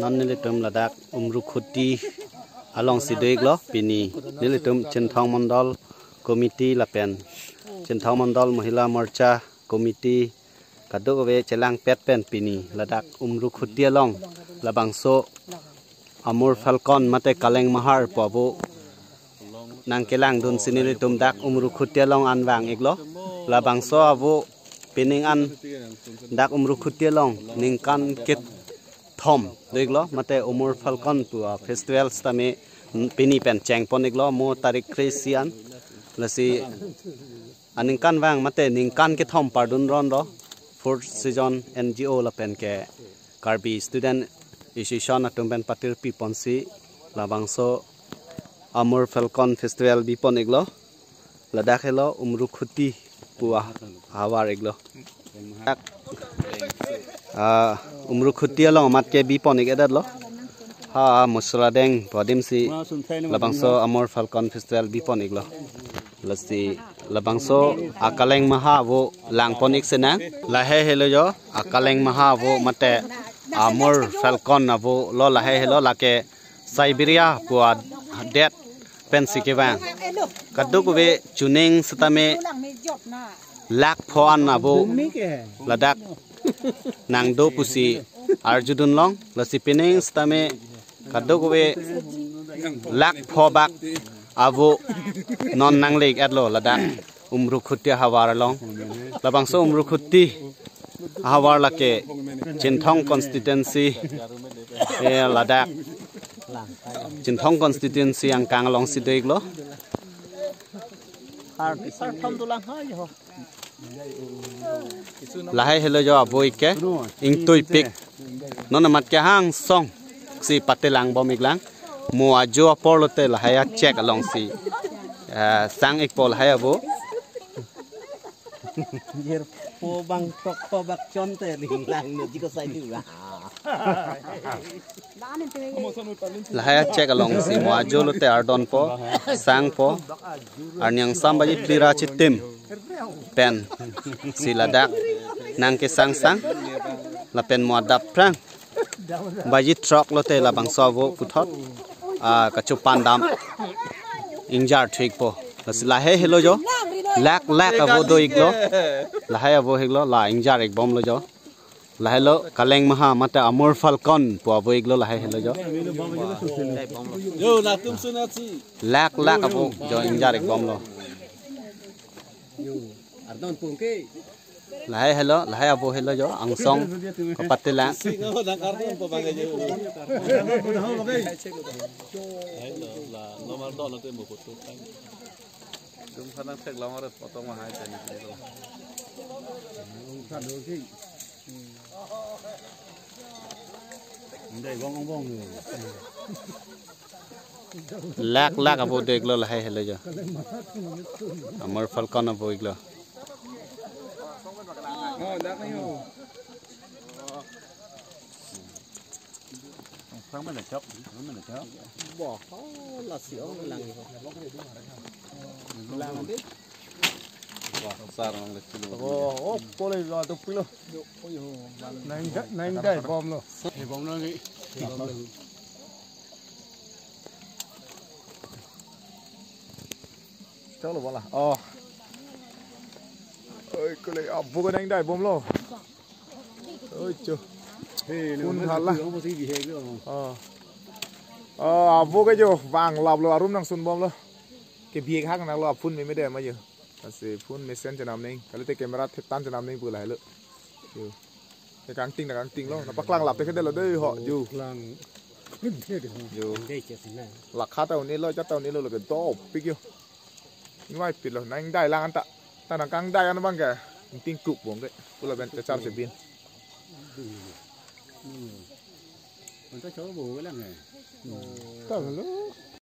non nilitum ladak umrukhuti along sidek lo pini nilitum Chenthong Mandal komiti lapen Chenthong Mandal Mahila Morcha komiti kaduk we celang pet pen pini ladak umrukhuti along labangso amur falcon mate kaleng mahar pabu nang kelang dun sinilitum dak umrukhuti along anwang iglo labangso abu pining an dak umrukhuti along ningkan kit thom doiglo mate umur falcon pu festival stame pini pen cheng poniglo mo tarik christian lasi aningkan wang mate ningkan ke thom pardun ron ro fourth season ngo la pen ke karbi student association atum pen patir pi ponsi labangso amur falcon festival bi poniglo ladakhelo umrukhuti puah hawar iglo umrukhuti along mat ke bi ponik edat lo ha musra deng podim si labangso amor falcon festival bi ponik lo lasi labangso akaleng maha wo lang ponik senang lahe helo jo akaleng maha wo mate amor falcon avo lo lahe helo lake siberia puad det pensi ke bang kaduk we chuning stame lak phoan avo ladak nang do pusi arjudun long lasi pining stame kaduk we lak phobak avo non nang leg atlo ladak umrukhuti hawar long labangso umrukhuti hawar lake Chenthong constituency ladak Chenthong constituency ang kang long sidek lo lahai helo jo aboi ke ing toi pik non mat ke hang song si patelang bomiglang mo ajo apolote lahai check along si sang ik pol hai abo yer po bang tok po bak chonte lang no jiko sai du lahai check along si mo ajo lote ardon po sang po arnyang sambaji plira chitim pen si ladak nang ke sang la pen mo adap prang baji truck lote la bang sawo puthot kachupan dam ingjar thik po lahe helo jo lak abo do iglo lahe abo heglo la ingjar ek bom lo jo lahe lo kaleng maha mate amor falcon po abo iglo lahe helo jo yo la tum sunati lak abo jo ingjar ek bom lo ardon pungke lahai hello lahai abo hello jo angsong kapatila lak abo deklo lahai hello jo amor falcon abo iglo Phang mình là chớp, bỏ là xỉu lằng, lằng biết. Sao nó lại chịu? Cô này lo tục luôn. Này đây bom luôn. Bom nó nghĩ. Cháu là bọn là. Ơi cô này vô cái đánh đây bom luôn. Ơi chưa. Phun thật là vô cái jo vàng lọc lo arum nang sun bom lo cái bia khác nang lo phun mình mới để mà giờ sẽ phun mình sen cho nam ninh cái lấy camera thép tan cho nam ninh vừa lại lợ cái căng tinh lo nó bắt lang lặp cái đây là đây họ dù lạc khá tàu này lo chắc tàu này lo là cái to big yo như vậy pít lo nang đai lang ăn ta ta nang căng đai ăn băng kìa tinh cục bóng cái vừa là bên cái chạm sẽ biên mình có chỗ bù cái là này.